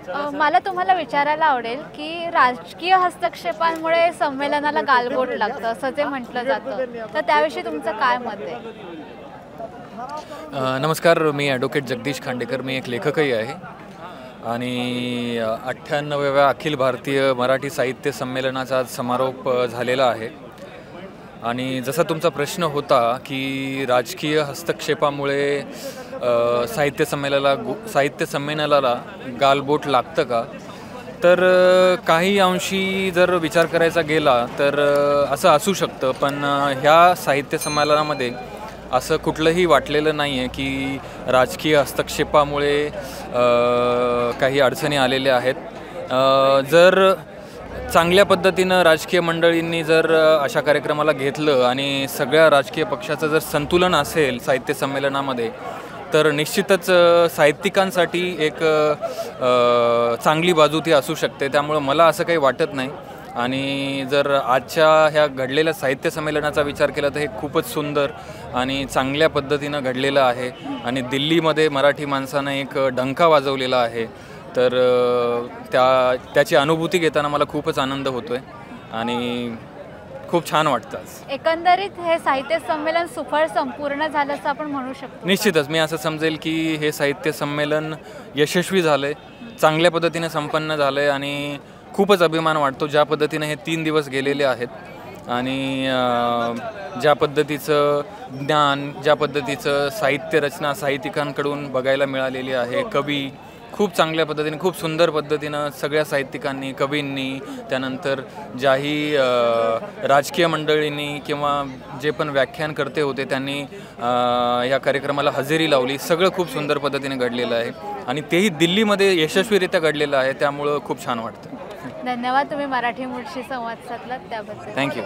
मला तुम्हाला विचारायला आवडेल की राजकीय हस्तक्षेपांमुळे संमेलनाला गालबोट लागतं असं जे म्हटलं जातं, तर त्याविषयी तुमचं काय मत आहे? नमस्कार, मी ॲडव्होकेट जगदीश खांडेकर. मी एक लेखकही आहे आणि 98व्या अखिल भारतीय मराठी साहित्य संमेलनाचा आज समारोप झालेला आहे. आणि जसा तुमचा प्रश्न होता की राजकीय हस्तक्षेपामुळे साहित्य संमेलनाला गालबोट लागतं का, तर काही अंशी जर विचार करायचा गेला तर असं असू शकतं. पण ह्या साहित्य संमेलनामध्ये असं कुठलंही वाटलेलं नाही आहे की राजकीय हस्तक्षेपामुळे काही अडचणी आलेल्या आहेत. जर चांगल्या पद्धतीनं राजकीय मंडळींनी जर अशा कार्यक्रमाला घेतलं आणि सगळ्या राजकीय पक्षाचं जर संतुलन असेल साहित्य संमेलनामध्ये, तर निश्चितच साहित्यिकांसाठी एक चांगली बाजू ती असू शकते. त्यामुळं मला असं काही वाटत नाही. आणि जर आजच्या ह्या घडलेल्या साहित्य संमेलनाचा विचार केला तर हे खूपच सुंदर आणि चांगल्या पद्धतीनं घडलेलं आहे. आणि दिल्लीमध्ये मराठी माणसानं एक डंका वाजवलेला आहे. तर त्याची अनुभूती घेताना मला खूपच आनंद होतो आहे आणि खूप छान वाटतं. एकंदरीत हे साहित्य संमेलन सुफळ संपूर्ण झालं असं आपण म्हणू शकतो. निश्चितच मी असं समजेल की हे साहित्य संमेलन यशस्वी झालं आहे, चांगल्या पद्धतीने संपन्न झालं आहे आणि खूपच अभिमान वाटतो ज्या पद्धतीने हे 3 दिवस गेलेले आहेत. आणि ज्या पद्धतीचं ज्ञान, ज्या पद्धतीचं साहित्य रचना साहित्यिकांकडून बघायला मिळालेली आहे. कवी खूप चांगल्या पद्धतीने, खूप सुंदर पद्धतीनं सगळ्या साहित्यिकांनी, कवींनी, त्यानंतर ज्याही राजकीय मंडळींनी किंवा जे पण व्याख्यानकर्ते होते त्यांनी या कार्यक्रमाला हजेरी लावली. सगळं खूप सुंदर पद्धतीने घडलेलं आहे आणि तेही दिल्लीमध्ये यशस्वीरित्या घडलेलं आहे. त्यामुळं खूप छान वाटतं. धन्यवाद, तुम्ही मराठी मूडशी संवाद साधलात त्याबद्दल. थँक्यू.